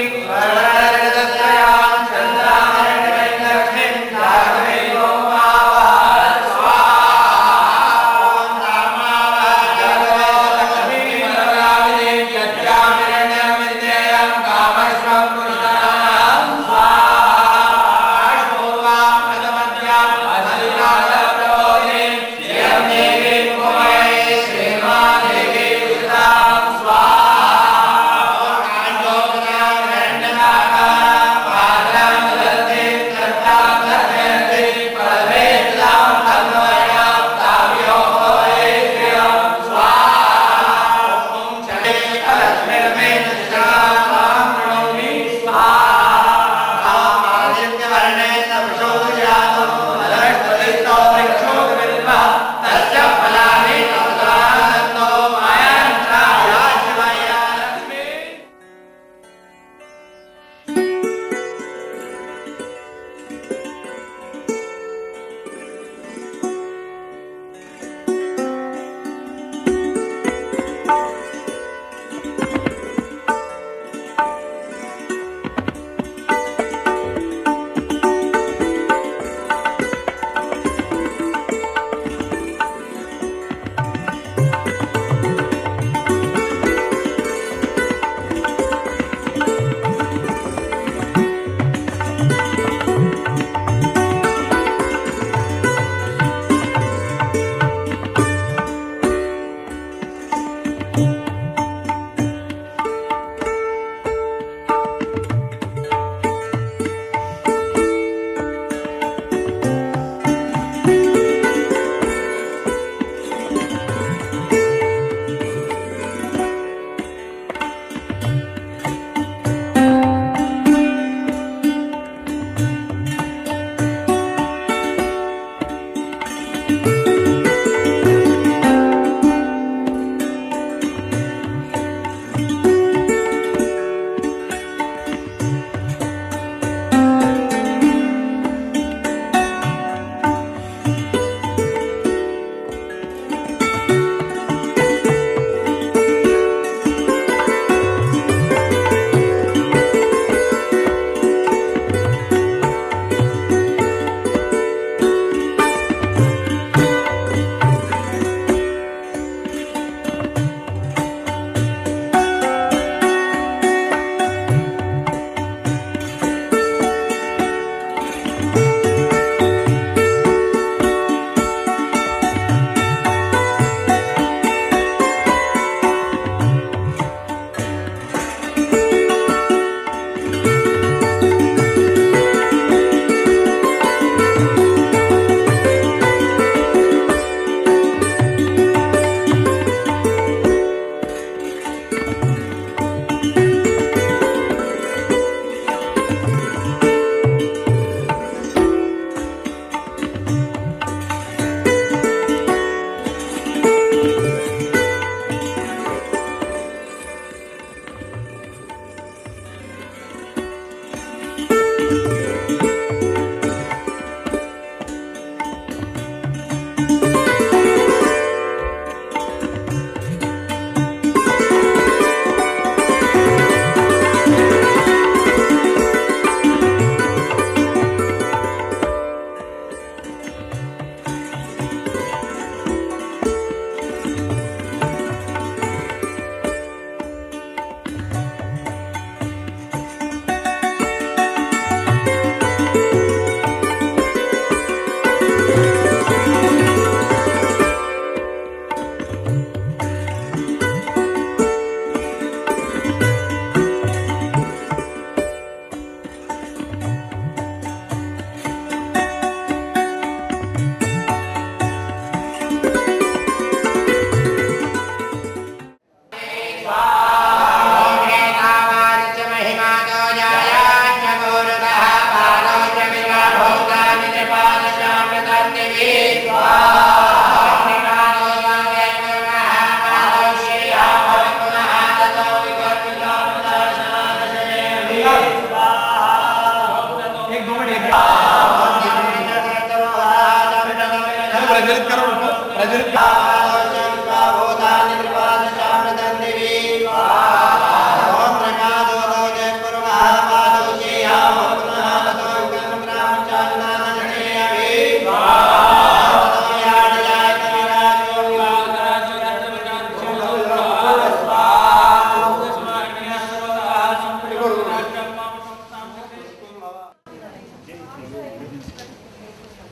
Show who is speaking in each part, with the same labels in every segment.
Speaker 1: स्वाहा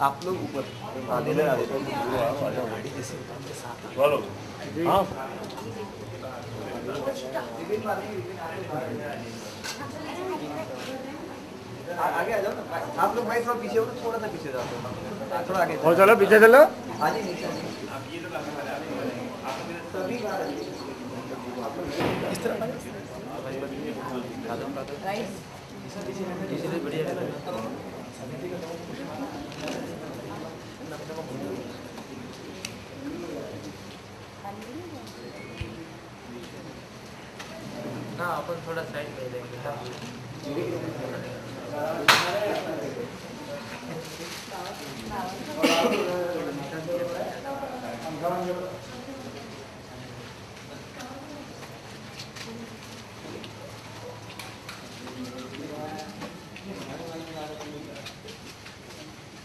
Speaker 1: आप लोग ऊपर आने लगा देते हैं
Speaker 2: बोलो हाँ
Speaker 1: आगे आ जाओ ना आप लोग भाई थोड़ा पीछे हो थोड़ा सा पीछे जाओ थोड़ा आगे
Speaker 2: और चलो पीछे चलो
Speaker 1: आगे नीचे इस तरफ बढ़िया
Speaker 3: हाँ अपन थोड़ा साइड ले लेंगे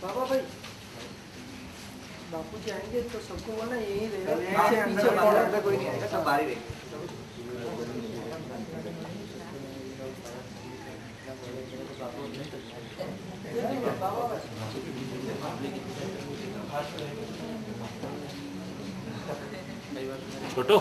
Speaker 4: बाबा भाई बापू जी आएंगे तो सबको वो ना यही रहेगा
Speaker 1: पीछे कोई नहीं आएगा सब बाहर ही रहेंगे
Speaker 2: छोटू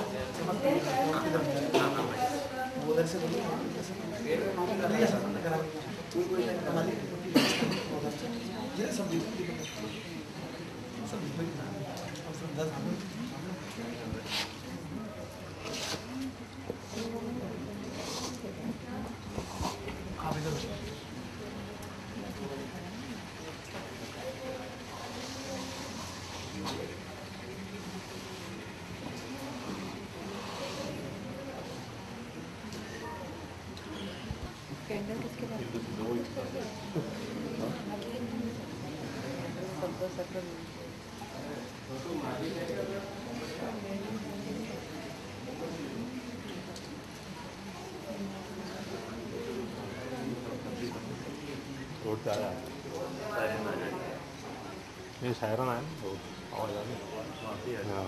Speaker 5: कैंडल किसके पास
Speaker 2: रोड पे आया ये शायरन आया ना रोड आवाज आ रही हाँ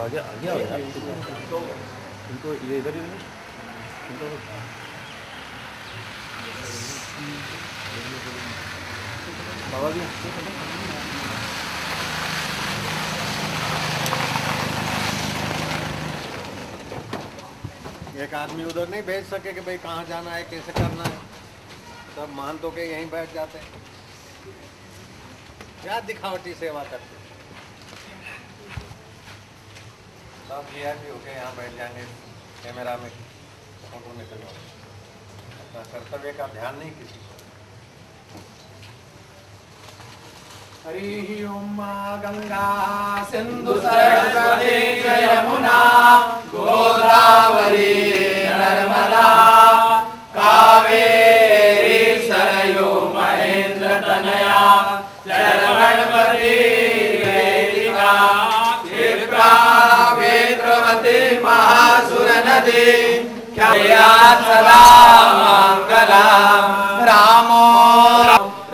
Speaker 2: आगे आगे आओ यार इनको ये इधर ही इनको बाबा भी
Speaker 6: एक आदमी उधर नहीं भेज सके कि भाई कहाँ जाना है कैसे करना है सब मान तो के यहीं बैठ जाते हैं क्या दिखावटी सेवा करते सब वीआईपी होके यहाँ बैठ जाएंगे कैमरा में फोटो निकलवा अपना कर्तव्य का ध्यान नहीं किसी को
Speaker 3: हरि ओम गंगा सिंधु सरस्वती यमुना गोदावरी नर्मदा कावेरी सरयू महेंद्र तनया जलमणपति वेदिका क्षिप्रा वेत्रवती महासुर नदी ख्याया सदा मंगला रामो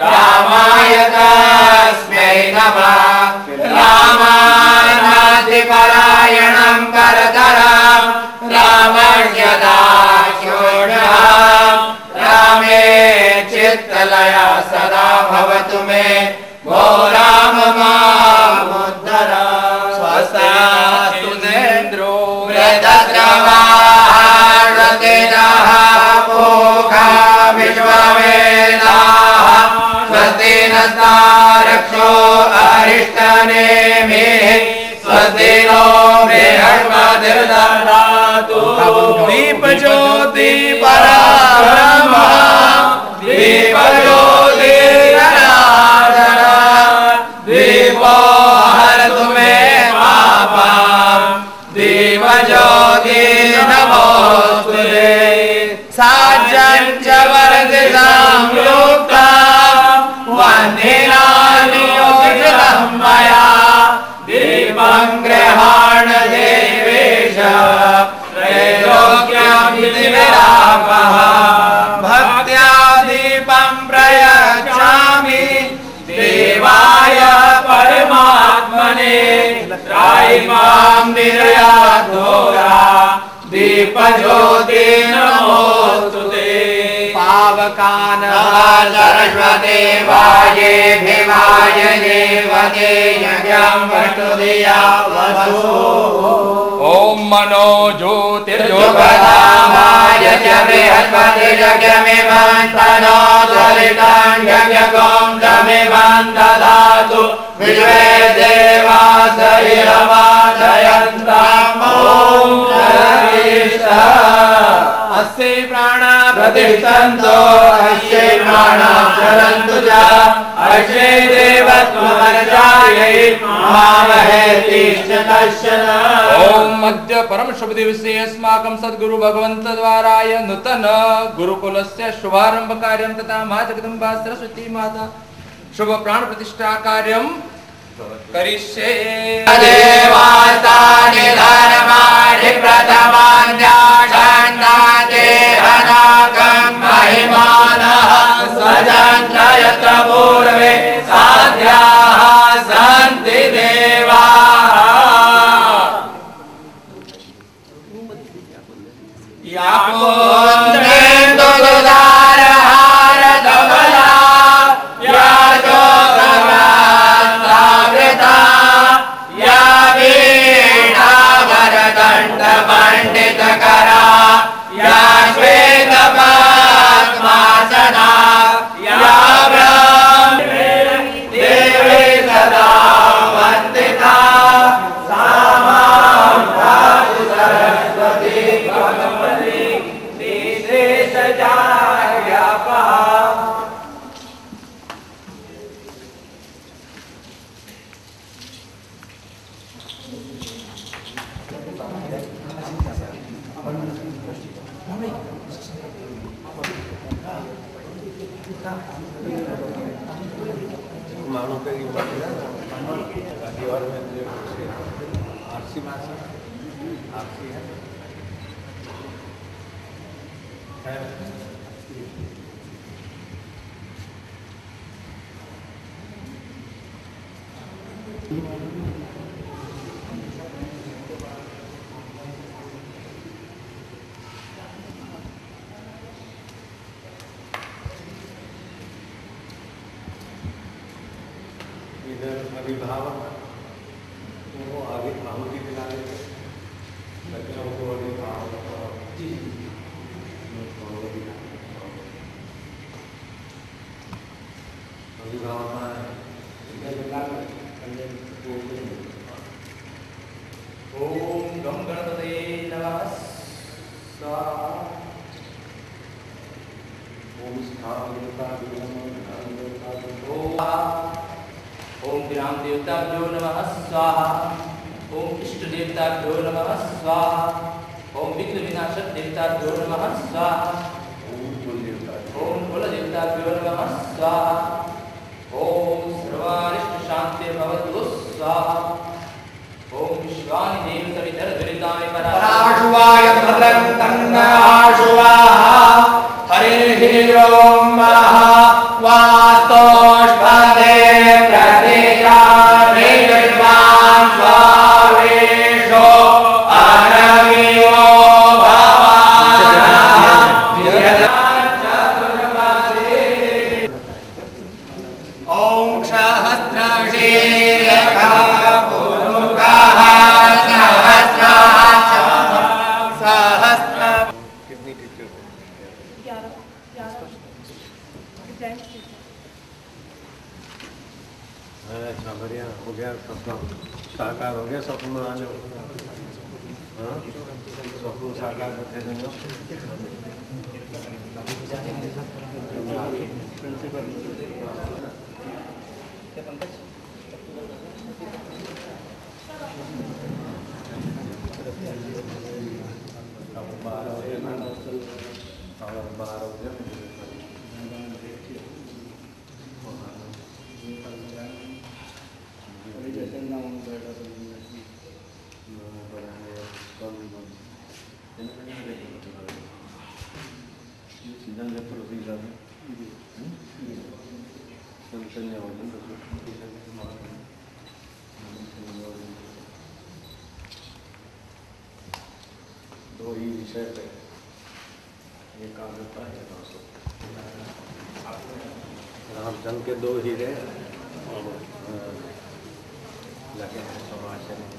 Speaker 3: रामाय तस्मै नमः रामानाधिपरायणं करतरं रामण्यदाख्योऽन्यः रामे चित्तलया सदा भवतु मे भो राम मामुद्धर स्वस्तास्तु नेन्द्रो वृतद्रवाः मोघा विश्ववेदाः स्वस्ति नस्तारक्षो अरिष्टनेमिः स्वस्ति नो बृहस्पतिर्दधातु दीपज्योति पराब्रह्म दीपज्योति जनार्दन दीपो हरतु मे त्रैलोक्यं विधिरापः भक्त्या दीपं प्रयच्छामि देवाय परमात्मने त्रायिमां निर्यातोरा दीपज्योति नमोस्तुते पावकानः सरस्वदेवाये भीमाय देवते यज्ञं वटुधिया वसु ॐ मनो ज्योतिर्योगधामाय च बृहस्पतिर्यज्ञमिमं तनो सरितं यज्ञकं तमिमं ददातु विश्वे देवा सहिरमादयन्तम् ॐ अस्य प्राणा प्रतिष्ठन्तो अस्य प्राणा चरन्तु च अस्य देवत्वमर्चायै मामहे तिष्ठतश्चन ॐ मध्य परम शुभ दिवसे अस्माकं सद्गुरु भगवन्त द्वाराय नूतन गुरुकुलस्य शुभारंभ कार्यं तथा मां जगदम्बा सरस्वती माता शुभ प्राण प्रतिष्ठा कार्यं करिष्ये देवास्तानि धर्माणि प्रथमान्याषण्णाते अनागं महिमानः सजन्त्रयत पूर्वे साध्याः सन्ति देवाः यापुन्द्रेन्दु दुदारहार धवला याजो या वीणा वरदण्ड पंडितकरा या श्वेतपद्मासना या ब्रह्म देवी सदा वन्दिता सा मां पातु सरस्वती भगवती निःशेषजाड्यापहा
Speaker 6: मानो के दीवार में आरसी में आरसी है इधर अभिभावक वो आगे आहुति दिलाने बच्चों को अभिभावक
Speaker 3: ओम गं गणपते नमः स्वाहा
Speaker 6: ओम स्थावरता
Speaker 3: ओम ग्राम देवताभ्यो नमः स्वाहा ओम इष्ट देवताभ्यो नमः स्वाहा ओम विघ्न विनाशक देवताभ्यो नमः स्वाहा ओम कुल देवताभ्यो नमः स्वाहा ओम सर्वारिष्ट शांति भवतु स्वाहा ओम विश्वानि देव सवितर दुरितानि पराशुवाय भद्रं तन्नाशुवाहा हरिः ओम महा वास्तोष्पदे प्रतिजाने विद्वान् स्वावेशो अनवियो ओम सहस्रशीर्षः पुरुषः सहस्र
Speaker 6: कितनी टीचर
Speaker 5: 11 डिफरेंट
Speaker 6: अच्छा बढ़िया हो गया सपना साकार हो गया सपना आने हाँ सपना साकार करते हैं दो ही विषय पे एकाग्रता है रामचंद्र के दो हीरे लगे हैं समाज में।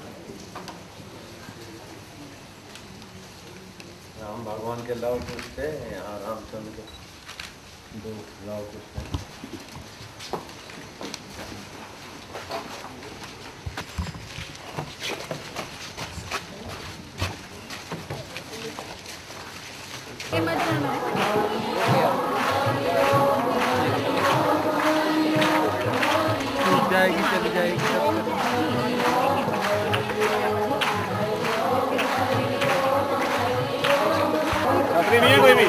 Speaker 6: राम भगवान के लव कुश थे, यहाँ रामचंद्र के दो लव कुश हैं।
Speaker 2: जाएगी चली जाएगी नहीं है कोई भी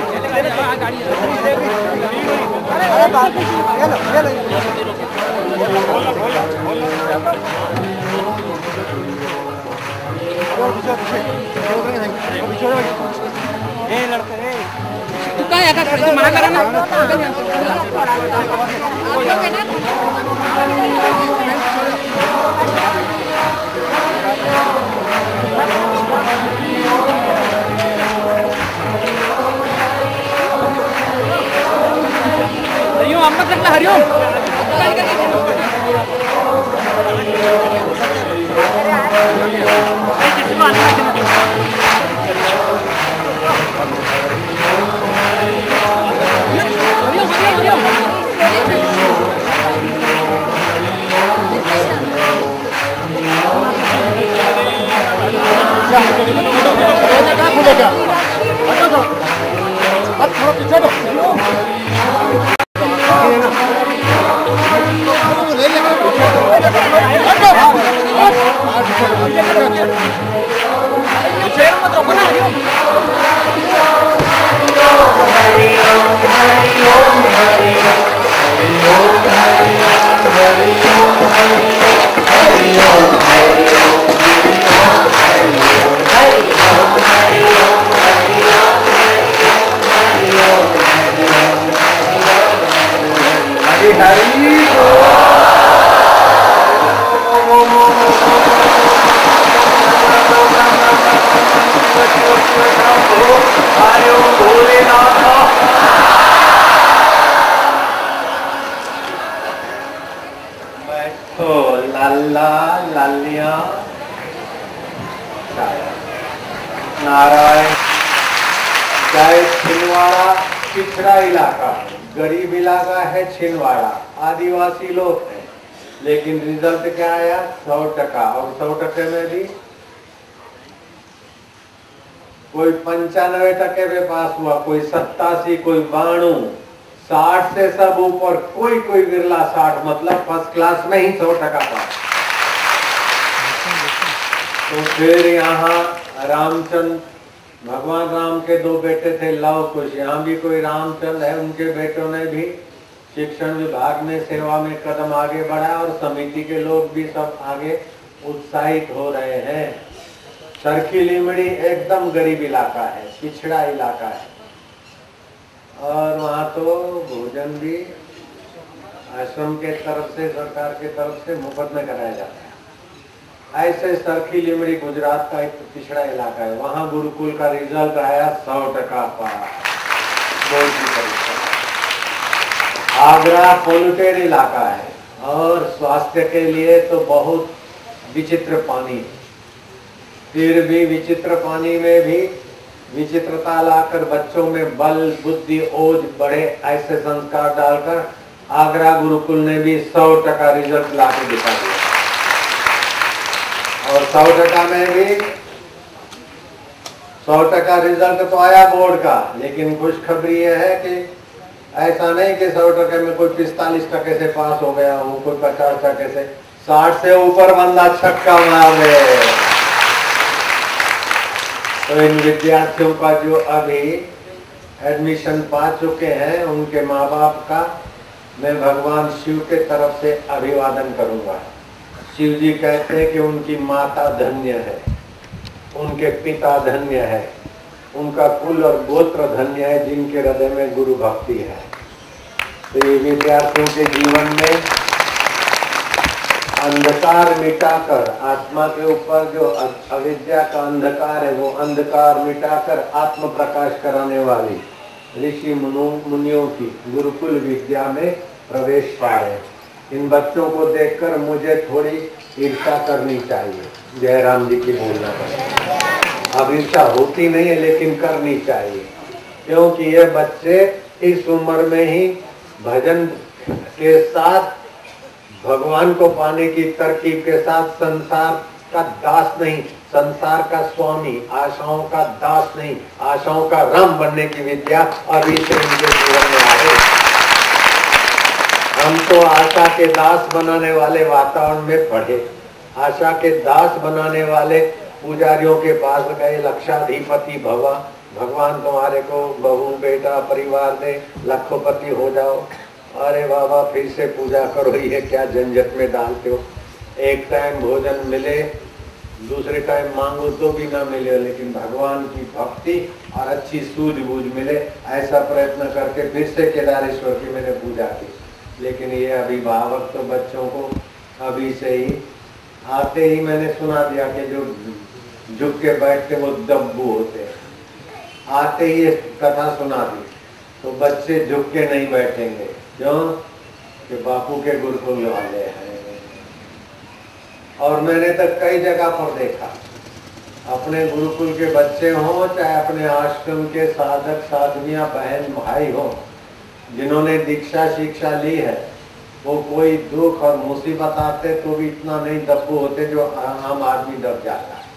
Speaker 5: मना करा ना हरिओम अम्मा करता हरिओम
Speaker 6: नारायण चाहे छिंदवाड़ा पिछड़ा इलाका गरीब इलाका है, छिंदवाड़ा आदिवासी लोग हैं, लेकिन रिजल्ट क्या आया 100%। और 100% में भी कोई 95% में पास हुआ, कोई 87, कोई 92, 60 से सब ऊपर, कोई कोई विरला 60, मतलब फर्स्ट क्लास में ही 100% पास। तो फिर यहाँ रामचंद्र भगवान राम के दो बेटे थे लव कुश, यहाँ भी कोई रामचंद्र है, उनके बेटों ने भी शिक्षण विभाग में सेवा में कदम आगे बढ़ाया और समिति के लोग भी सब आगे उत्साहित हो रहे हैं। सरखी लिमड़ी एकदम गरीब इलाका है, पिछड़ा इलाका है, और वहाँ तो भोजन भी आश्रम के तरफ से, सरकार के तरफ से मुफ्त में कराया जाता है। ऐसे सरखी लिमड़ी गुजरात का एक पिछड़ा इलाका है, वहाँ गुरुकुल का रिजल्ट आया 100% पास बोर्ड की परीक्षा। आगरा पोल्यूटेड इलाका है और स्वास्थ्य के लिए तो बहुत विचित्र पानी, फिर भी विचित्र पानी में भी विचित्रता लाकर बच्चों में बल बुद्धि ओज बढ़े, ऐसे संस्कार डालकर आगरा गुरुकुल ने भी 100% रिजल्ट ला के दिखा दिया। और 100% में भी 100% रिजल्ट तो आया बोर्ड का, लेकिन खुशखबरी यह है कि ऐसा नहीं कि 100% में कोई 45% से पास हो गया हो, कोई 50% से, 60 से ऊपर बंदा छक्का मारे। तो इन विद्यार्थियों का जो अभी एडमिशन पा चुके हैं, उनके माँ बाप का मैं भगवान शिव के तरफ से अभिवादन करूंगा। शिव जी कहते हैं कि उनकी माता धन्य है, उनके पिता धन्य है, उनका कुल और गोत्र धन्य है, जिनके हृदय में गुरु भक्ति है। तो ये विद्यार्थियों के जीवन में अंधकार मिटाकर, आत्मा के ऊपर जो अविद्या का अंधकार है वो अंधकार मिटाकर आत्म प्रकाश कराने वाली ऋषि मुनियों की गुरुकुल विद्या में प्रवेश पाए। इन बच्चों को देखकर मुझे थोड़ी ईर्ष्या करनी चाहिए। जयराम जी की बोलना पड़ेगा। अब ईर्ष्या होती नहीं है लेकिन करनी चाहिए, क्योंकि ये बच्चे इस उम्र में ही भजन के साथ भगवान को पाने की तरकीब के साथ संसार का दास नहीं, संसार का स्वामी, आशाओं का दास नहीं, आशाओं का राम बनने की विद्या अभी से इनके जीवन में आ रही। हम तो आशा के दास बनाने वाले वातावरण में पढ़े, आशा के दास बनाने वाले पुजारियों के पास गए, लक्षाधिपति भवा, भगवान तुम्हारे को बहू बेटा परिवार दे, लखोपति हो जाओ। अरे बाबा फिर से पूजा करो, ये क्या झंझट में डालते हो। एक टाइम भोजन मिले, दूसरे टाइम मांगो तो भी ना मिले, लेकिन भगवान की भक्ति और अच्छी सूझबूझ मिले, ऐसा प्रयत्न करके फिर से केदारेश्वर की मैंने पूजा की। लेकिन ये अभिभावक तो बच्चों को अभी से ही आते ही मैंने सुना दिया कि जो झुक के बैठते वो दब्बू होते, आते ही ये कथा सुना दी तो बच्चे झुक के नहीं बैठेंगे। क्यों? कि बापू के गुरुकुल वाले हैं। और मैंने तो कई जगह पर देखा, अपने गुरुकुल के बच्चे हों चाहे अपने आश्रम के साधक साधवियां बहन भाई हों, जिन्होंने दीक्षा शिक्षा ली है, वो कोई दुख और मुसीबत आते तो भी इतना नहीं दब्बू होते जो आम आदमी दब जाता है।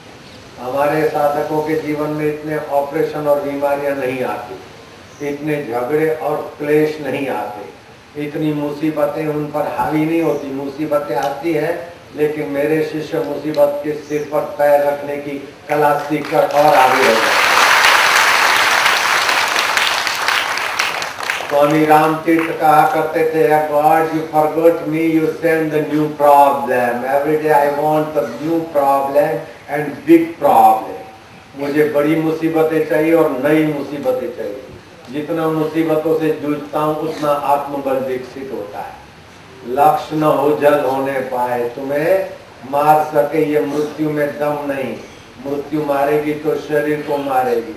Speaker 6: हमारे साधकों के जीवन में इतने ऑपरेशन और बीमारियां नहीं आती, इतने झगड़े और क्लेश नहीं आते, इतनी मुसीबतें उन पर हावी नहीं होती। मुसीबतें आती है लेकिन मेरे शिष्य मुसीबत के सिर पर पैर रखने की कला सीखकर और आगे हो जाते। स्वामी राम तीर्थ कहा करते थे, God you forgot me, you send the new problem, every day I want the new problem and big problem. मुझे बड़ी मुसीबतें चाहिए और नई मुसीबतें चाहिए। जितना मुसीबतों से जूझता हूँ उतना आत्मबल विकसित होता है। लक्ष्य न हो जल होने पाए, तुम्हें मार सके ये मृत्यु में दम नहीं। मृत्यु मारेगी तो शरीर को मारेगी,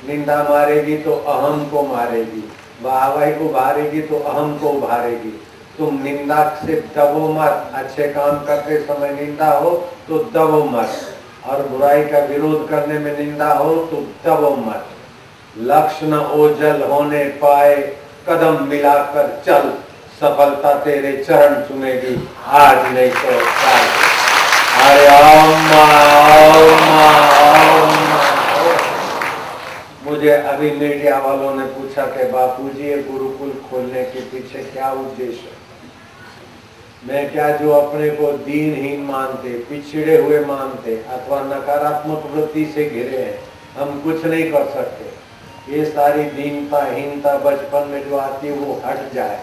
Speaker 6: निंदा मारेगी तो अहम को मारेगी, वाहवाही को उभारेगी तो अहम को उभारेगी। तुम निंदा से दबो मत, अच्छे काम करते समय निंदा हो तो दबो मत, और बुराई का विरोध करने में निंदा हो तो दबो मत। लक्ष्य न ओझल होने पाए, कदम मिलाकर चल, सफलता तेरे चरण चुमेगी आज नहीं तो कल। हरे ओम मुझे अभी मीडिया वालों ने पूछा कि बापूजी ये गुरुकुल खोलने के पीछे क्या उद्देश्य है। मैं क्या, जो अपने को दीनहीन मानते, पिछड़े हुए मानते अथवा नकारात्मक वृत्ति से घिरे हैं, हम कुछ नहीं कर सकते। ये सारी दीनता हीनता बचपन में जो आती है वो हट जाए,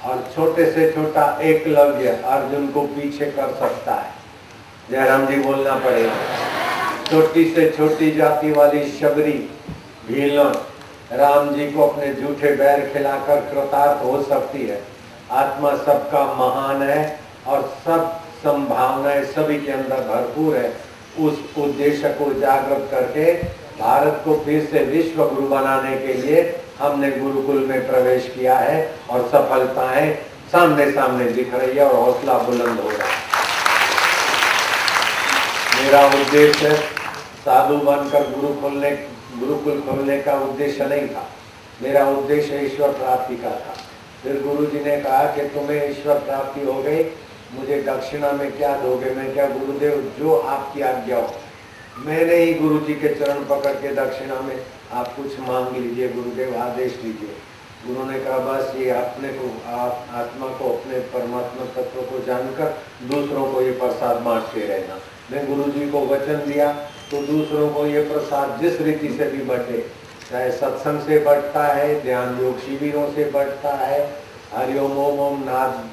Speaker 6: और छोटे से छोटा एकलव्य अर्जुन को पीछे कर सकता है। जयराम जी बोलना पड़ेगा। छोटी से छोटी जाति वाली शबरी भीलन राम जी को अपने झूठे बैर खिलाकर कृतार्थ हो सकती है। आत्मा सबका महान है और सब संभावनाएं सभी के अंदर भरपूर है। उस उद्देश्य को जागृत करके भारत को फिर से विश्व गुरु बनाने के लिए हमने गुरुकुल में प्रवेश किया है, और सफलताएं सामने सामने दिख रही है और हौसला बुलंद हो रहा है। मेरा उद्देश्य साधु बनकर गुरुकुल खोलने का उद्देश्य नहीं था। मेरा उद्देश्य ईश्वर प्राप्ति का था। फिर गुरु जी ने कहा कि तुम्हें ईश्वर प्राप्ति हो गई, मुझे दक्षिणा में क्या दोगे? मैं क्या, गुरुदेव जो आपकी आज्ञा हो। मैंने ही गुरु जी के चरण पकड़ के दक्षिणा में आप कुछ मांग लीजिए, गुरुदेव आदेश दीजिए। गुरु ने कहा बस ये अपने को, आत्मा को, अपने परमात्मा तत्व को जानकर दूसरों को ये प्रसाद बांटते रहना। मैं गुरु जी को वचन दिया तो दूसरों को ये प्रसाद जिस रीति से भी बटे, चाहे सत्संग से बढ़ता है, ध्यान योग शिविरों से बढ़ता है, हरिओम ओम ओम नाद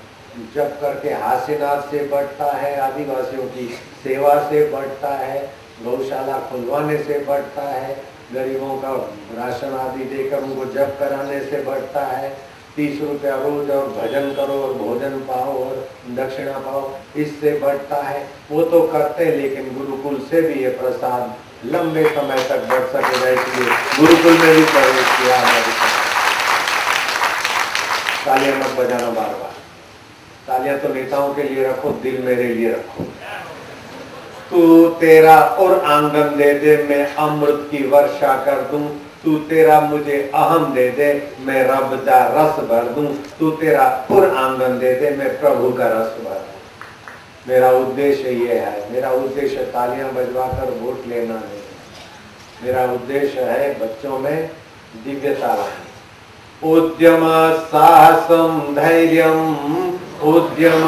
Speaker 6: जप करके हास्यनाद से बढ़ता है, आदिवासियों की सेवा से बढ़ता है, गौशाला खुलवाने से बढ़ता है, गरीबों का राशन आदि देकर उनको जप कराने से बढ़ता है, 30 रुपया रोज और भजन करो और भोजन पाओ और दक्षिणा पाओ, इससे बढ़ता है। वो तो करते हैं, लेकिन गुरुकुल से भी ये प्रसाद लंबे समय तक बढ़ सकेगा, इसलिए गुरुकुल में भी प्रवेश किया है। तालियां मत बजाना बार बार, तालियां तो नेताओं के लिए रखो, दिल मेरे लिए रखो। तू तेरा और आंगन दे दे, मैं अमृत की वर्षा कर दूं। तू तेरा मुझे अहम दे दे, मैं रब का रस भर दूं। तू तेरा और आंगन दे दे, मैं प्रभु का रस भर दूं। मेरा उद्देश्य ये है, मेरा उद्देश्य तालियां बजवाकर वोट लेना नहीं, मेरा उद्देश्य है बच्चों में दिव्यता लानी। उद्यम साहसम धैर्यम, उद्यम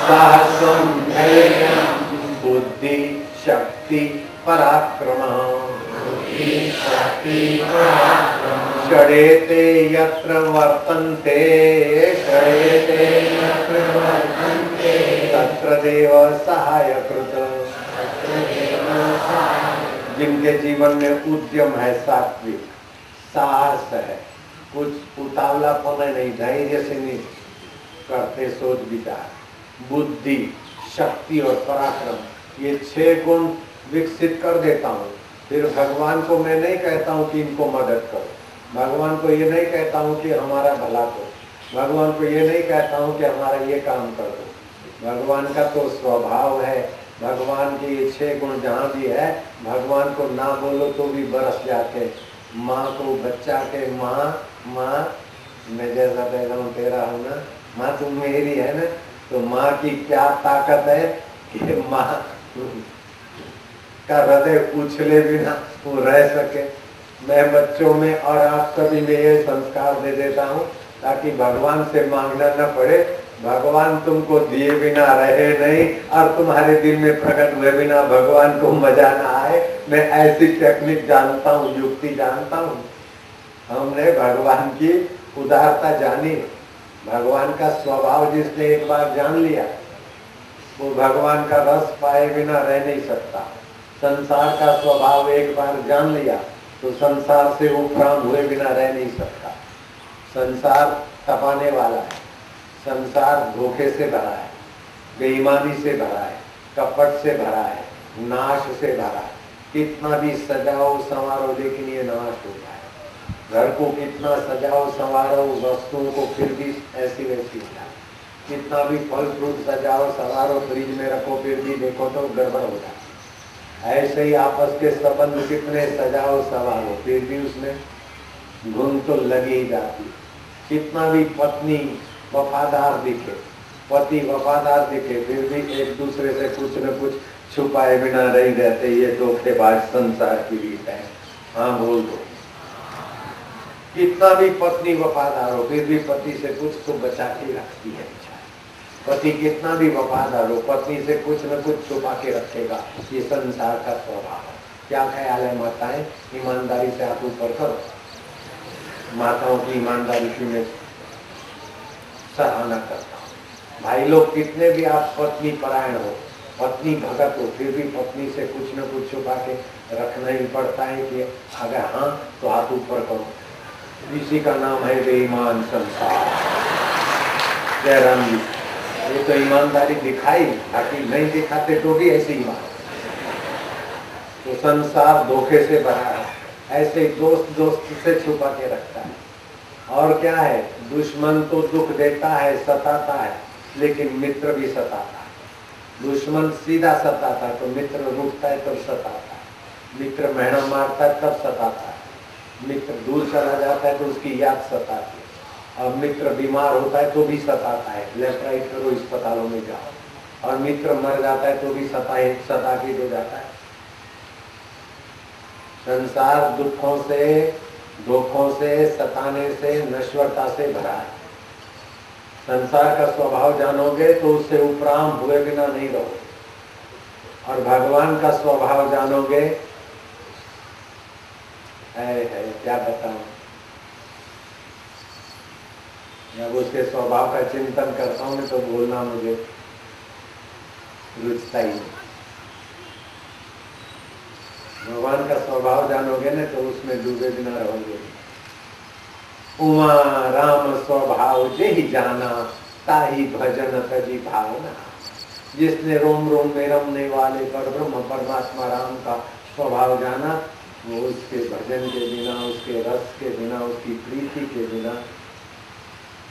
Speaker 6: साहसम धैर्यम, बुद्धि शक्ति पराक्रम, षडेते यत्र वर्तन्ते, तत्र देव सहायकृत। जिनके जीवन में उद्यम है, सात्विक साहस है, कुछ उतावलापन नहीं, धैर्य से नहीं करते सोच विचार, बुद्धि शक्ति और पराक्रम, ये 6 गुण विकसित कर देता हूँ। फिर भगवान को मैं नहीं कहता हूँ कि इनको मदद करो, भगवान को ये नहीं कहता हूँ कि हमारा भला करो, भगवान को ये नहीं कहता हूँ कि हमारा ये काम कर दो। भगवान का तो स्वभाव है, भगवान के ये 6 गुण जहाँ भी है, भगवान को ना बोलो तो भी बरस जाते। माँ को बच्चा के माँ मैं जैसा पैदा हूँ तेरा हूँ ना, माँ तुम मेरी है ना, तो माँ की क्या ताकत है कि माँ का हृदय उछले बिना वो रह सके। मैं बच्चों में और आप सभी में ये संस्कार दे देता हूँ ताकि भगवान से मांगना न पड़े, भगवान तुमको दिए बिना रहे नहीं और तुम्हारे दिल में प्रकट हुए बिना भगवान को मजा ना आए। मैं ऐसी टेक्निक जानता हूँ, युक्ति जानता हूँ। हमने भगवान की उदारता जानी, भगवान का स्वभाव जिसने एक बार जान लिया वो भगवान का रस पाए बिना रह नहीं सकता। संसार का स्वभाव एक बार जान लिया तो संसार से उपराम हुए बिना रह नहीं सकता। संसार तपाने वाला है, संसार धोखे से भरा है, बेईमानी से भरा है, कपट से भरा है, नाश से भरा है। कितना भी सजाओ संवारो लेकिन ये नाश होता है। घर को कितना सजाओ संवारो, वस्तुओं को फिर भी ऐसी वैसी होता है। कितना भी फल फ्रूट सजाओ संवारो, फ्रिज में रखो फिर भी देखो तो गड़बड़ होता है। ऐसे ही आपस के संबंध कितने सजाओ संवारो फिर भी उसमें घुन तो लगी ही जाती। कितना भी पत्नी वफादार दिखे, पति वफादार दिखे, फिर भी एक दूसरे से कुछ न कुछ छुपाए बिना नहीं रहते। ये धोखेबाज संसार की रीत है। हाँ बोल दो। कितना भी पत्नी वफादार हो फिर भी पति से कुछ तो बचा के रखती है। पति कितना भी वफादार हो पत्नी से कुछ न कुछ छुपा के रखेगा। ये संसार का स्वभाव है। क्या ख्याल है माताएं? ईमानदारी से आप ऊपर करो। माताओं की ईमानदारी की मैं सराहना करता हूँ। भाई लोग कितने भी आप पत्नी परायण हो, पत्नी भगत हो, फिर भी पत्नी से कुछ न कुछ छुपा के रखना ही पड़ता है कि अगर हाँ तो हाथ ऊपर करो। इसी का नाम है बेईमान संसार। जय राम जी। ये तो ईमानदारी दिखाई, बाकी नहीं दिखाते तो भी ऐसी ईमान। तो संसार धोखे से भरा है, ऐसे दोस्त दोस्त से छुपा के रखता है। और क्या है, दुश्मन तो दुख देता है, सताता है, लेकिन मित्र भी सताता है। दुश्मन सीधा सताता है तो मित्र रुकता है तब सताता है। मित्र मेहनत मारता है तब सताता है। मित्र दूर चला जाता है तो उसकी याद सताती है। और मित्र बीमार होता है तो भी सताता है, लेफ्ट राइट करो अस्पतालों में जाओ। और मित्र मर जाता है तो भी सता के हो जाता है। संसार दुखों से, धोखों से, सताने से, नश्वरता से भरा है। संसार का स्वभाव जानोगे तो उससे उपराम हुए बिना नहीं रहोगे। और भगवान का स्वभाव जानोगे, है क्या बताऊं, जब उसके स्वभाव का चिंतन करता हूं तो बोलना मुझे रुचता ही नहीं। भगवान का स्वभाव जानोगे ना तो उसमें डूबे बिना रहोगे। उमा राम स्वभाव जे ही जाना, ताही भजन तजी भावना। जिसने रोम रोम में रमने वाले परब्रह्म परमात्मा राम का स्वभाव जाना, वो उसके भजन के बिना, उसके रस के बिना, उसकी प्रीति के बिना,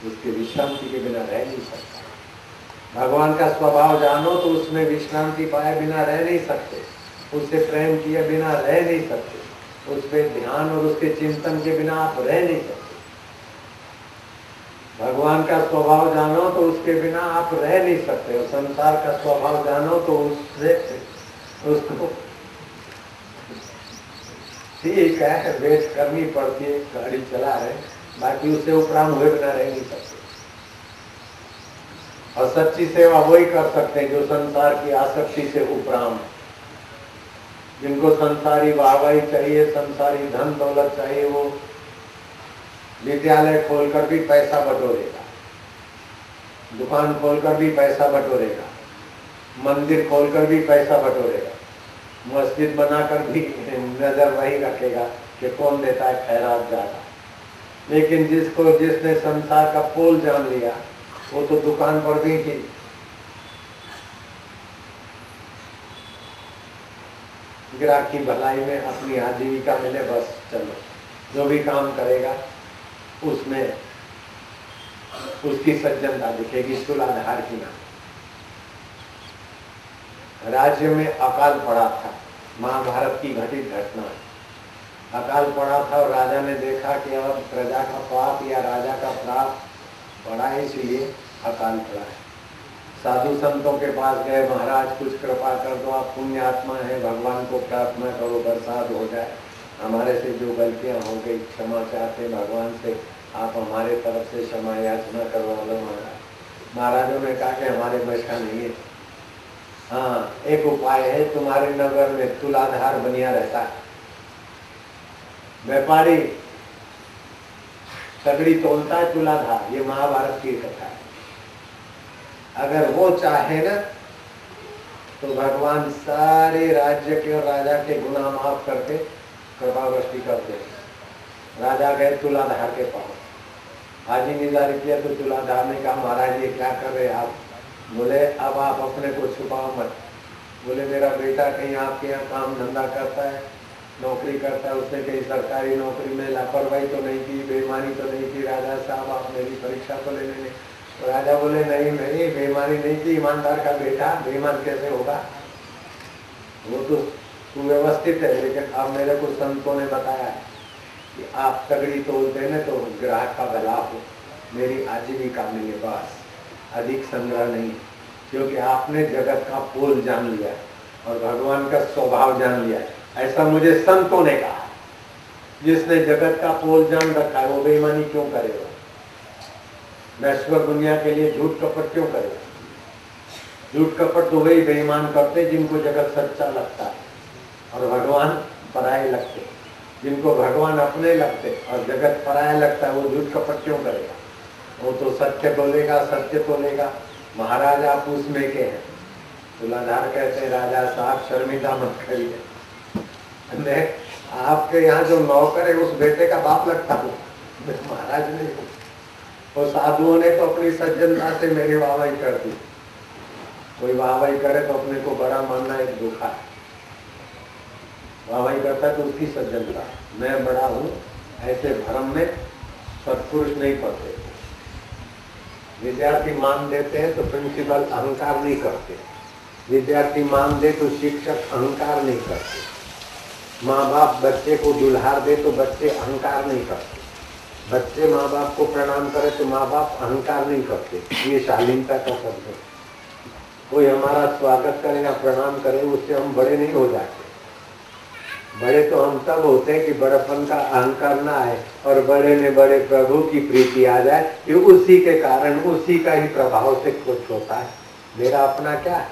Speaker 6: उसके विश्रांति के बिना रह नहीं सकता। भगवान का स्वभाव जानो तो उसमें विश्रांति पाए बिना रह नहीं सकते, उससे प्रेम किए बिना रह नहीं सकते, उस पर ध्यान और उसके चिंतन के बिना आप रह नहीं सकते। भगवान का स्वभाव जानो तो उसके बिना आप रह नहीं सकते, और संसार का स्वभाव जानो तो उससे उसको ठीक है वेट करनी पड़ती है, गाड़ी चला रहे, बाकी उससे उपराम हुए बिना रह नहीं सकते। और सच्ची सेवा वही कर सकते हैं जो संसार की आसक्ति से उपराम, जिनको संसारी वाहवाही चाहिए, संसारी धन दौलत चाहिए, वो विद्यालय खोलकर भी पैसा बटोरेगा, दुकान खोलकर भी पैसा बटोरेगा, मंदिर खोलकर भी पैसा बटोरेगा, मस्जिद बनाकर भी नजर वही रखेगा कि कौन देता है खैरात ज्यादा। लेकिन जिसने संसार का पोल जान लिया, वो तो दुकान पर भी थी, ग्राहक की भलाई में अपनी आजीविका मिले, बस चलो, जो भी काम करेगा उसमें उसकी सज्जनता दिखेगी, तुलाधार की ना। राज्य में अकाल पड़ा था, महाभारत की घटित घटना, अकाल पड़ा था और राजा ने देखा कि अब प्रजा का पाप या राजा का प्राप पड़ा है, इसलिए अकाल पड़ा है। साधु संतों के पास गए, महाराज कुछ कृपा कर दो, आप पुण्य आत्मा है, भगवान को प्रार्थना करो बरसात हो जाए, हमारे से जो गलतियां हो गई क्षमा चाहते भगवान से, आप हमारे तरफ से क्षमा याचना करवा लो महाराज। महाराजों ने कहा कि हमारे बस का नहीं है, हाँ एक उपाय है, तुम्हारे नगर में तुलाधार बनिया रहता है, व्यापारी तगड़ी तोलता है तुलाधार, ये महाभारत की कथा है। अगर वो चाहे ना तो भगवान सारे राज्य के और राजा के गुनाह माफ करके कृपावृष्टि करते। राजा गए तुलाधार के पास, हाजी निजारी किया तो तुलाधार ने कहा महाराज ये क्या कर रहे आप? बोले अब आप अपने को छुपाओ मत। बोले मेरा बेटा कहीं आपके यहाँ काम धंधा करता है, नौकरी करता है, उसने कहीं सरकारी नौकरी में लापरवाही तो नहीं की, बेईमानी तो नहीं की, राजा साहब आप मेरी परीक्षा तो ले लेंगे। तो राजा बोले नहीं नहीं बेईमानी नहीं की, ईमानदार का बेटा बेईमान कैसे होगा, वो तो सुव्यवस्थित है। लेकिन अब मेरे को संतों ने बताया कि आप तगड़ी तोलते हैं तो ग्राहक का भला हो, मेरी आजीविका मिले, बस अधिक संग्रह नहीं, क्योंकि आपने जगत का पोल जान लिया और भगवान का स्वभाव जान लिया। ऐसा मुझे संतों ने कहा। जिसने जगत का पोल जान रखा है वो बेईमानी क्यों करेगा, नश्वर दुनिया के लिए झूठ कपट क्यों करेगा? झूठ कपट तो वही बेईमान करते जिनको जगत सच्चा लगता है और भगवान पराये लगते। जिनको भगवान अपने लगते और जगत पराया लगता है वो झूठ कपट क्यों करेगा? वो तो सत्य बोलेगा, सत्य बोलेगा। महाराज आप उसमें के हैं। तुलाधार कहते हैं राजा साहब शर्मिंदा मत करिए, मैं आपके यहाँ जो नौकर है उस बेटे का बाप लगता हूँ, महाराज नहीं हूँ। और साधुओं ने तो अपनी सज्जनता से मेरी वाहवाही कर दी। कोई वाहवाही करे तो अपने को बड़ा मानना एक धोखा है। वाहवाही करता है तो उसकी सज्जनता, मैं बड़ा हूँ, ऐसे भ्रम में सत्पुरुष नहीं पड़ते। विद्यार्थी मान देते हैं तो प्रिंसिपल अहंकार नहीं करते, विद्यार्थी मान दे तो शिक्षक अहंकार नहीं करते, माँ बाप बच्चे को दुल्हार दे तो बच्चे अहंकार नहीं करते, बच्चे माँ बाप को प्रणाम करे तो माँ बाप अहंकार नहीं करते। ये शालीनता का शब्द है। कोई हमारा स्वागत करे या प्रणाम करे उससे हम बड़े नहीं हो जाते। बड़े तो हम तब होते हैं कि बड़पन का अहंकार ना आए और बड़े में बड़े प्रभु की प्रीति आ जाए कि उसी के कारण उसी का ही प्रभाव से कुछ होता है। मेरा अपना क्या है?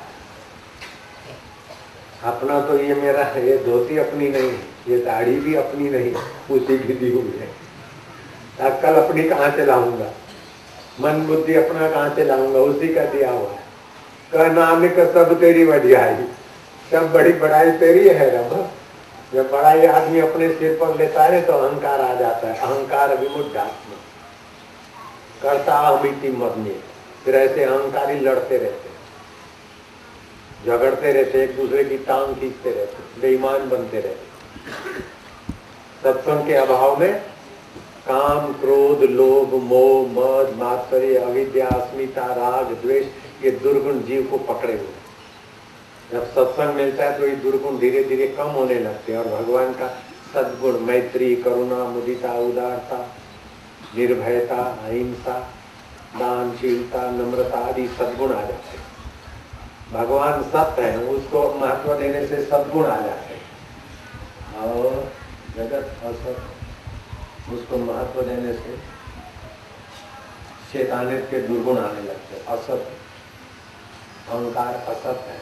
Speaker 6: अपना तो ये मेरा ये धोती अपनी नहीं, ये दाढ़ी भी अपनी नहीं, उसी की दी हुई है। अक्ल अपनी कहाँ से लाऊंगा, मन बुद्धि अपना कहाँ से लाऊंगा, उसी का दिया हुआ है। कह नानक सब तेरी वडियाई, सब बड़ी बड़ाई तेरी है रब। जब बड़ा ही आदमी अपने सिर पर लेता है तो अहंकार आ जाता है। अहंकार विमुढ़ात्मा करता अमिति मरनी। फिर ऐसे अहंकारी लड़ते रहते, झगड़ते रहते, एक दूसरे की टांग खींचते रहते, बेईमान बनते रहते। सत्संग के अभाव में काम, क्रोध, लोभ, मोह, मद, मात्सर्य, अविद्या, अस्मिता, राग, द्वेष, ये दुर्गुण जीव को पकड़े हुए। जब सत्संग मिलता है तो ये दुर्गुण धीरे धीरे कम होने लगते हैं और भगवान का सद्गुण, मैत्री, करुणा, मुदिता, उदारता, निर्भयता, अहिंसा, दानशीलता, नम्रता आदि सद्गुण आ जाते हैं। भगवान सत्य है, उसको महत्व देने से सद्गुण आ जाते हैं और जगत असत, उसको महत्व देने से शैतानियत के दुर्गुण आने लगते हैं। असत, अहंकार असत है।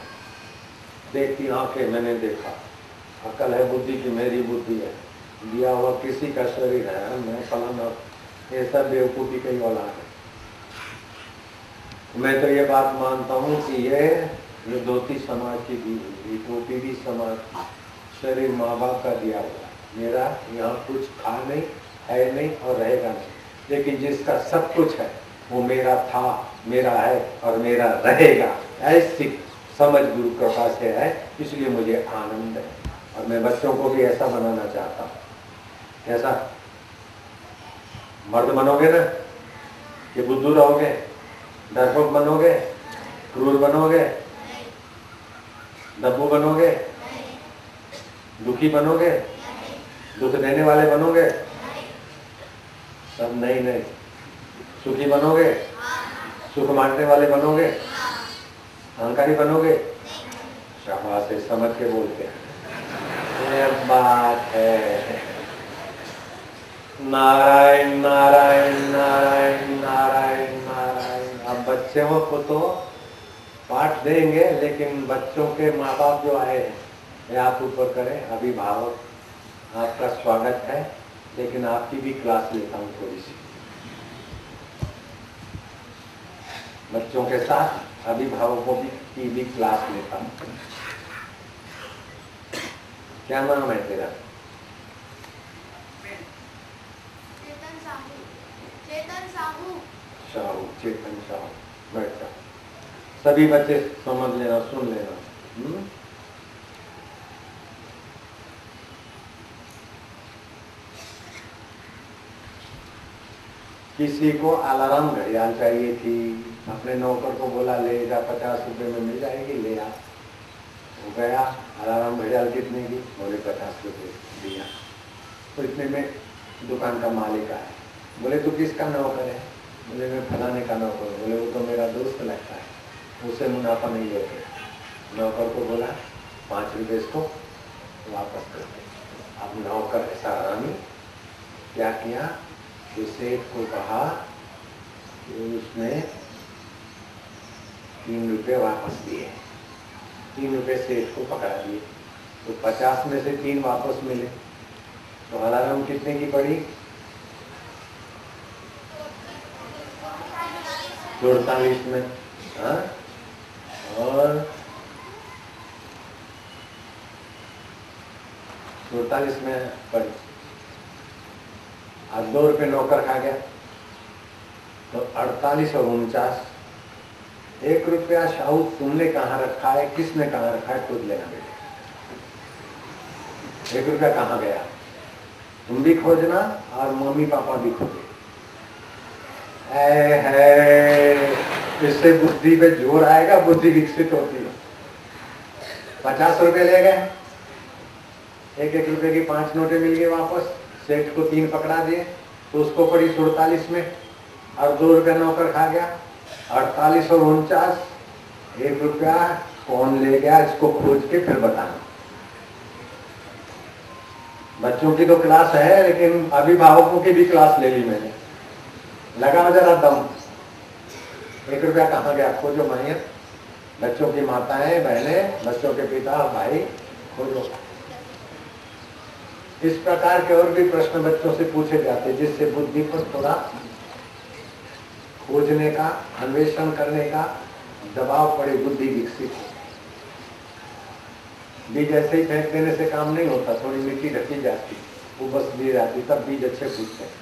Speaker 6: देखती आंखें मैंने देखा, अकल है बुद्धि की मेरी बुद्धि है, दिया हुआ किसी का शरीर है, मैं फलाना, ये सब बेवकूफी की औलाद है। मैं तो ये बात मानता हूँ कि ये धोती समाज की दी हुई, टोपी भी समाज की, शरीर माँ बाप का दिया हुआ, मेरा यहाँ कुछ था नहीं, है नहीं और रहेगा नहीं। लेकिन जिसका सब कुछ है वो मेरा था, मेरा है और मेरा रहेगा, ऐसी समझ गुरु कृपा से है। इसलिए मुझे आनंद है और मैं बच्चों को भी ऐसा बनाना चाहता हूँ। कैसा? मर्द बनोगे ना कि बुद्धू रहोगे, डरपोक बनोगे, क्रूर बनोगे, दब्बू बनोगे, दुखी बनोगे, दुख देने वाले बनोगे? सब नहीं नहीं। सुखी बनोगे, सुख मांगने वाले बनोगे, अहंकारी बनोगे? शाबाश है, समझ के बोलते हैं। ये बात है। नारायण नारायण नारायण नारायण नारायण। अब बच्चों को तो पाठ देंगे, लेकिन बच्चों के माँ बाप जो आए हैं आप ऊपर करें। अभिभावक आपका स्वागत है, लेकिन आपकी भी क्लास लेता हूँ थोड़ी सी। बच्चों के साथ अभिभावकों की भी क्लास लेता हूँ। क्या नाम है तेरा? साहू, चेतन साहू। बैठ जा। सभी बच्चे समझ लेना, सुन लेना। किसी को अलार्म घड़ियाल चाहिए थी, अपने नौकर को बोला ले जा, 50 रुपए में मिल जाएगी, ले आ। वो गया, अलार्म घड़ियाल कितने की? बोले 50 रुपए। दिया। तो इतने में दुकान का मालिक आया। बोले तू किसका नौकर है? बोले मैं फलाने का नौकर हूँ। बोले वो तो मेरा दोस्त लगता है, उसे मुनाफा नहीं लेते। नौकर को बोला 5 रुपए इसको वापस कर दे। अब नौकर ऐसा आरामी क्या किया, सेठ को कहा कि उसने 3 रुपए वापस दिए। 3 रुपए सेठ को पकड़ा दिए, तो 50 में से 3 वापस मिले। तो अलार्म कितने की पड़ी? 48 में। हाँ, और 48 में पड़ी। आज 2 रुपए नौकर खा गया, तो 48 और 49। 1 रुपया शाहू तुमने कहाँ रखा है, किसने कहाँ रखा है, खुद लेना बेटे। 1 रुपया कहाँ गया तुम भी खोजना और मम्मी पापा भी खोजे। है, इससे बुद्धि पे जोर आएगा, बुद्धि विकसित होती है। 50 रुपए ले गए, 1-1 रुपए की 5 नोटें मिल गए वापस। सेठ को 3 पकड़ा दिए, तो उसको पड़ी 47 में, और 2 रुपया नौकर खा गया। 48 और 49, 1 रुपया कौन ले गया, इसको खोज के फिर बताना। बच्चों की तो क्लास है, लेकिन अभिभावकों की भी क्लास ले ली मैंने। लगाओ जरा दम। 1 रुपया कहाँ गया, खोजो माहिर। बच्चों की माताएं, बहनें, बच्चों के पिता, भाई, खोजो। इस प्रकार के और भी प्रश्न बच्चों से पूछे जाते, जिससे बुद्धि पर थोड़ा खोजने का, अन्वेषण करने का दबाव पड़े, बुद्धि विकसित हो। बीज ऐसे ही फेंक देने से काम नहीं होता, थोड़ी मिट्टी ढकी जाती, उपज दी जाती, तब बीज अच्छे फूटते हैं।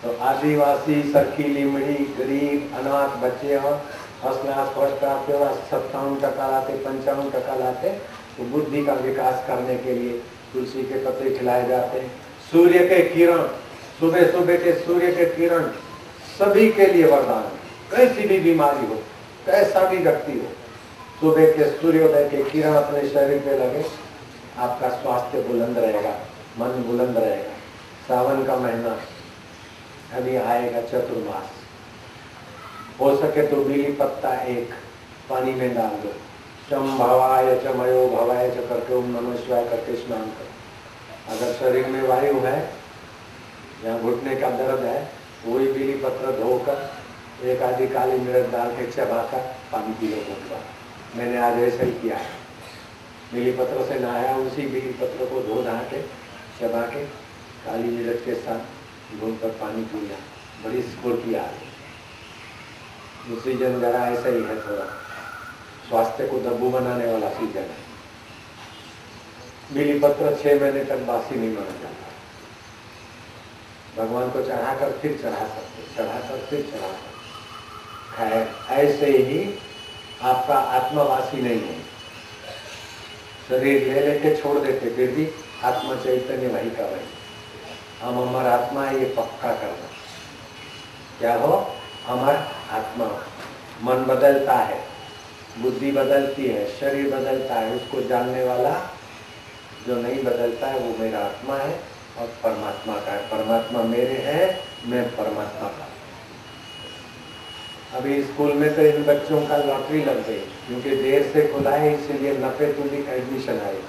Speaker 6: तो आदिवासी, सरखी, मिड़ी, गरीब, अनाथ बच्चे और फर्स्ट क्लास फर्स्ट आते और 57% लाते, 55% लाते, तो बुद्धि का विकास करने के लिए तुलसी के पत्ते खिलाए जाते हैं। सूर्य के किरण, सुबह सुबह के सूर्य के किरण सभी के लिए वरदान है। कैसी भी बीमारी हो, कैसा भी व्यक्ति हो, सुबह के सूर्योदय के किरण अपने शरीर पे लगे, आपका स्वास्थ्य बुलंद रहेगा, मन बुलंद रहेगा। सावन का महीना अभी आएगा, चतुर्मास, हो सके तो बेली पत्ता एक पानी में डाल दो, चम भवाय चमयो भवाय च करके ओम नमः शिवाय करके स्नान करो। अगर शरीर में वायु है या घुटने का दर्द है, वही बेली पत्र धोकर एक आधी काली मिर्च डाल के चबाकर पानी पी लो घुटवा। मैंने आज ऐसा ही किया है, बेली पत्र से नहाया, उसी बेली पत्र को धो धा के चबा के काली मिर्च के साथ घूम कर पानी पी लिया, बड़ी स्फूर्ति आ रही। सीजन जरा ऐसा ही है, थोड़ा स्वास्थ्य को दब्बू बनाने वाला सीजन है। बेली पत्र 6 महीने तक बासी नहीं माना जाता। भगवान को चढ़ाकर फिर चढ़ा सकते, चढ़ाकर फिर चढ़ा सकते। खाए ऐसे ही आपका आत्मावासी नहीं है, शरीर ले लेके छोड़ देते, फिर भी आत्मा चैतन्य वही का वही। हम अमर आत्मा है, ये पक्का करना। क्या हो? अमर आत्मा। मन बदलता है, बुद्धि बदलती है, शरीर बदलता है, उसको जानने वाला जो नहीं बदलता है वो मेरा आत्मा है और परमात्मा का है। परमात्मा मेरे है, मैं परमात्मा का। अभी स्कूल में तो इन बच्चों का लॉटरी लग गई, क्योंकि देर से खुला है, इसलिए 90% एडमिशन आई।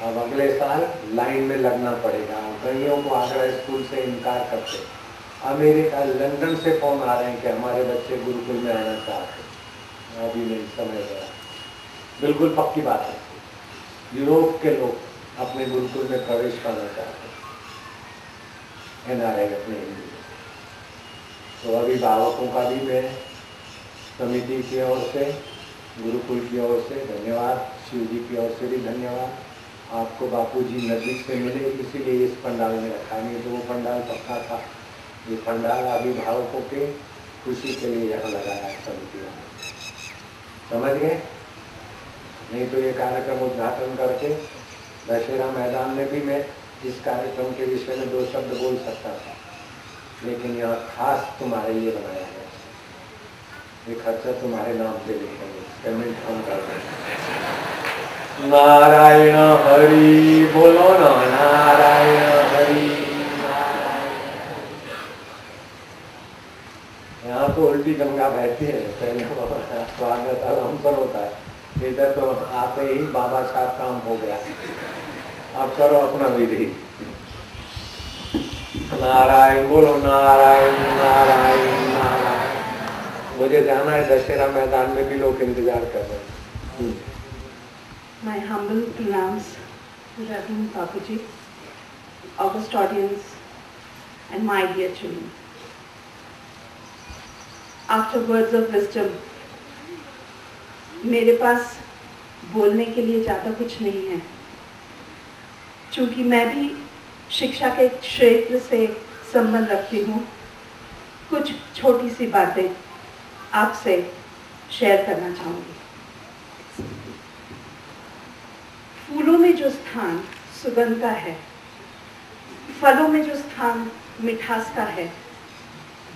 Speaker 6: अब अगले साल लाइन में लगना पड़ेगा। कईयों को आगरा स्कूल से इनकार करते, अमेरिका, लंदन से फोन आ रहे हैं कि हमारे बच्चे गुरुकुल में आना चाहते हैं। अभी नहीं, समय गया। बिल्कुल पक्की बात है, यूरोप के लोग अपने गुरुकुल में प्रवेश करना चाहते हैं, एनआरआई अपने हिंदू। तो अभिभावकों का भी मैं समिति की ओर से, गुरुकुल की ओर से धन्यवाद, शिव जी की ओर से भी धन्यवाद। आपको बापूजी नजदीक से मिले, इसीलिए इस पंडाल में रखा, नहीं तो वो पंडाल पक्का था। ये पंडाल अभिभावकों के खुशी के लिए यहाँ लगाया समितियों ने, समझ गए? नहीं तो ये कार्यक्रम उद्घाटन करके दशहरा मैदान में भी मैं इस कार्यक्रम के विषय में 2 शब्द बोल सकता था, लेकिन यहाँ खास तुम्हारे लिए बनाया गया। ये खर्चा तुम्हारे नाम पे लिखेंगे, पेमेंट हम कर देंगे। नारायण हरि बोलो ना, नारायण हरि। यहाँ तो उल्टी गंगा बहती है, पहले स्वागत आराम पर होता है, इधर तो आते ही बाबा साहब काम हो गया। अब करो अपना विधि। नारायण बोलो, नारायण नारायण नारायण। मुझे जाना है दशहरा मैदान में, भी लोग इंतजार कर रहे हैं।
Speaker 7: My humble pranams to Reverend Bapuji, august audience, and my dear children. After words of wisdom, मेरे पास बोलने के लिए ज़्यादा कुछ नहीं है, चूँकि मैं भी शिक्षा के क्षेत्र से संबंध रखती हूँ। कुछ छोटी सी बातें आपसे शेयर करना चाहूँगी। फूलों में जो स्थान सुगंध का है, फलों में जो स्थान मिठास का है,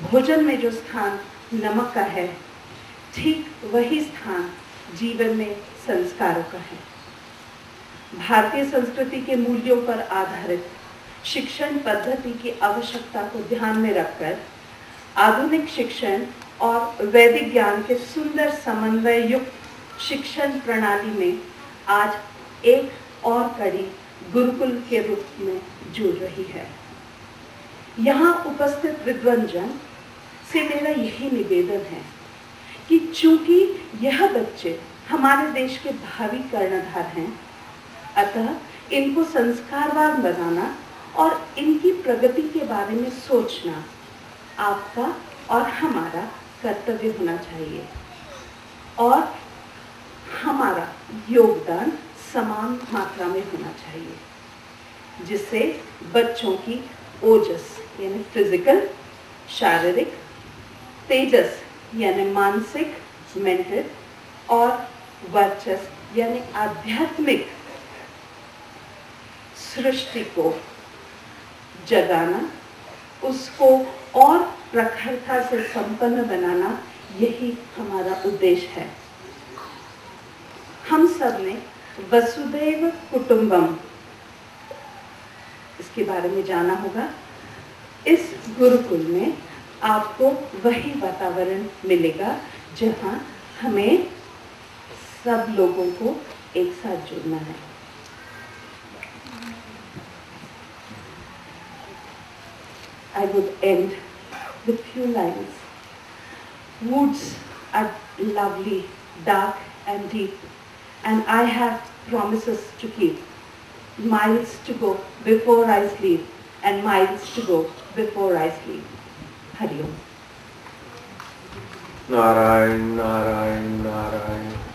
Speaker 7: भोजन में जो स्थान नमक का है, ठीक वही स्थान जीवन में संस्कारों का है। भारतीय संस्कृति के मूल्यों पर आधारित शिक्षण पद्धति की आवश्यकता को ध्यान में रखकर आधुनिक शिक्षण और वैदिक ज्ञान के सुंदर समन्वय युक्त शिक्षण प्रणाली में आज एक और कड़ी गुरुकुल के रूप में जुड़ रही है। यहाँ उपस्थित विद्वंजन से मेरा यही निवेदन है कि चूंकि यह बच्चे हमारे देश के भावी कर्णधार हैं, अतः इनको संस्कारवान बनाना और इनकी प्रगति के बारे में सोचना आपका और हमारा कर्तव्य होना चाहिए और हमारा योगदान समान मात्रा में होना चाहिए, जिससे बच्चों की ओजस यानी फिजिकल शारीरिक, तेजस यानी मानसिक मेंटल और वर्चस्व यानी आध्यात्मिक सृष्टि को जगाना, उसको और प्रखरता से संपन्न बनाना, यही हमारा उद्देश्य है। हम सब ने वसुदैव कुटुंबम इसके बारे में जाना होगा। इस गुरुकुल में आपको वही वातावरण मिलेगा जहां हमें सब लोगों को एक साथ जुड़ना है। I would end with few lines. Woods are lovely, dark and deep, and I have promises to keep. Miles to go before I sleep, and miles to go before I sleep. Hari Om.
Speaker 6: Narayan Narayan Narayan.